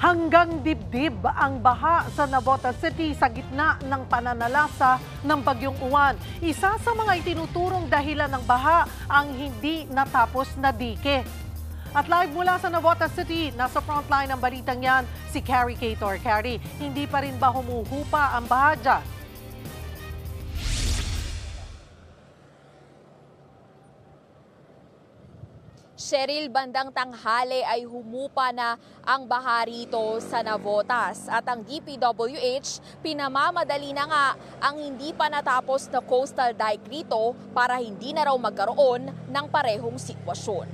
Hanggang dibdib ang baha sa Navotas City sa gitna ng pananalasa ng Bagyong Uwan. Isa sa mga itinuturong dahilan ng baha ang hindi natapos na dike. At live mula sa Navotas City, nasa frontline ng balitang yan, si Carrie Cator. Carrie, hindi pa rin ba humuhupa ang baha dyan? Cheryl, bandang tanghali ay humupa na ang baha rito sa Navotas at ang DPWH pinamamadali na nga ang hindi pa natapos na coastal dike rito para hindi na raw magkaroon ng parehong sitwasyon.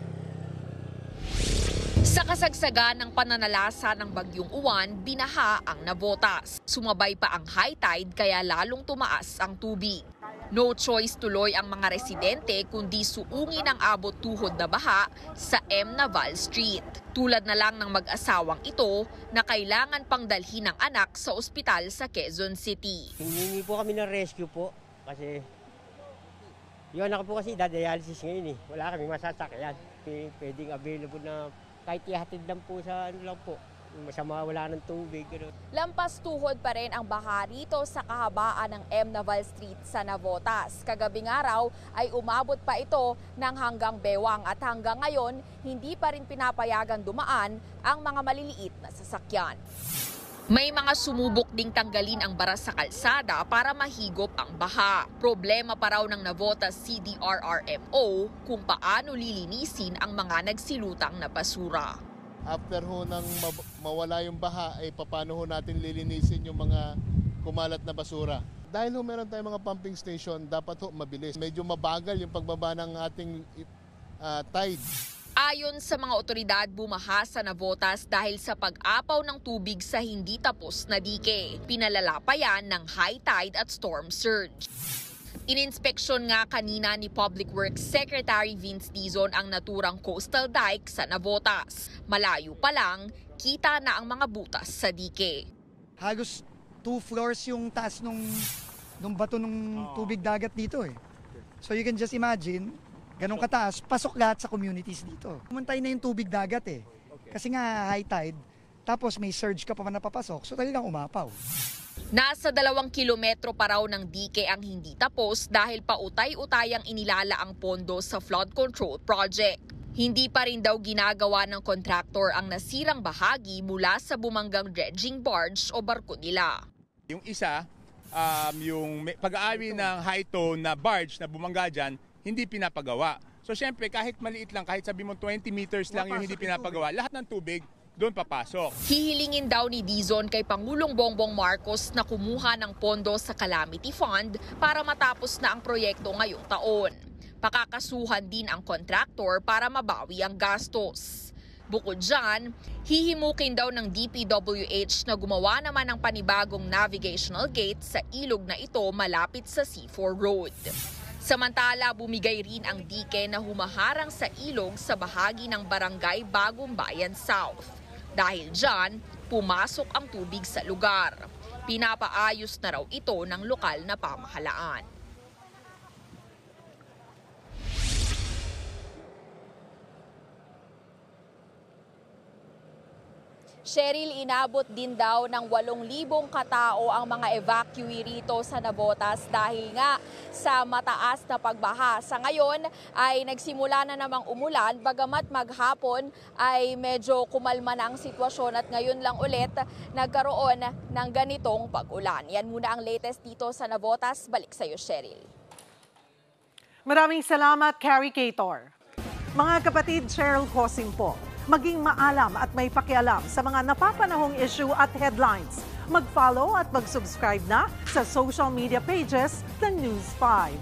Sa kasagsagan ng pananalasa ng Bagyong Uwan, binaha ang Navotas. Sumabay pa ang high tide kaya lalong tumaas ang tubig. No choice tuloy ang mga residente kundi suungin ang abot tuhod na baha sa M. Naval Street. Tulad na lang ng mag-asawang ito na kailangan pang dalhin ng anak sa ospital sa Quezon City. Hindi po kami ng rescue po kasi yung anak po kasi dadialysis ngayon eh. Wala kami masasakyan. Pwedeng available na kahit ihatid lang po sa ano lang po. Masama wala ng tubig. Lampas tuhod pa rin ang baha rito sa kahabaan ng M. Naval Street sa Navotas. Kagabing araw ay umabot pa ito ng hanggang bewang at hanggang ngayon hindi pa rin pinapayagan dumaan ang mga maliliit na sasakyan. May mga sumubok ding tanggalin ang bara sa kalsada para mahigop ang baha. Problema pa raw ng Navotas CDRRMO kung paano lilinisin ang mga nagsilutang na basura. After ho nang mawala yung baha, ay paano ho natin lilinisin yung mga kumalat na basura. Dahil ho meron tayong mga pumping station, dapat ho mabilis. Medyo mabagal yung pagbaba ng ating tide. Ayon sa mga otoridad, bumaha sa Navotas dahil sa pag-apaw ng tubig sa hindi tapos na dike. Pinalala pa yan ng high tide at storm surge. Ininspeksyon nga kanina ni Public Works Secretary Vince Dizon ang naturang coastal dike sa Navotas. Malayo pa lang, kita na ang mga butas sa dike. Halos 2 floors yung taas nung bato ng tubig dagat dito eh. So you can just imagine, ganun kataas, pasok lahat sa communities dito. Pumantay na yung tubig dagat eh. Kasi nga high tide, tapos may surge ka pa man napapasok, so talagang umapaw. Nasa 2 kilometro pa raw ng dike ang hindi tapos dahil pautay-utayang inilala ang pondo sa flood control project. Hindi pa rin daw ginagawa ng kontraktor ang nasirang bahagi mula sa bumanggang dredging barge o barko nila. Yung isa, yung pag-aawi ng high tone na barge na bumangga dyan, hindi pinapagawa. So syempre kahit maliit lang, kahit sabi mo 20 meters lang yung hindi pinapagawa, lahat ng tubig doon papasok. Hihilingin daw ni Dizon kay Pangulong Bongbong Marcos na kumuha ng pondo sa Calamity Fund para matapos na ang proyekto ngayong taon. Pakakasuhan din ang kontraktor para mabawi ang gastos. Bukod dyan, hihimukin daw ng DPWH na gumawa naman ng panibagong navigational gate sa ilog na ito malapit sa C4 Road. Samantala, bumigay rin ang dike na humaharang sa ilog sa bahagi ng barangay Bagong Bayan South. Dahil dyan, pumasok ang tubig sa lugar. Pinapaayos na raw ito ng lokal na pamahalaan. Cheryl, inabot din daw ng 8,000 katao ang mga evacuee rito sa Navotas dahil nga sa mataas na pagbaha. Sa ngayon ay nagsimula na namang umulan, bagamat maghapon ay medyo kumalma na ang sitwasyon at ngayon lang ulit nagkaroon ng ganitong pag-ulan. Yan muna ang latest dito sa Navotas. Balik sa iyo, Cheryl. Maraming salamat, Carrie Cator. Mga kapatid, Cheryl Cosing po. Maging maalam at may pakialam sa mga napapanahong issue at headlines. Mag-follow at mag-subscribe na sa social media pages ng News 5.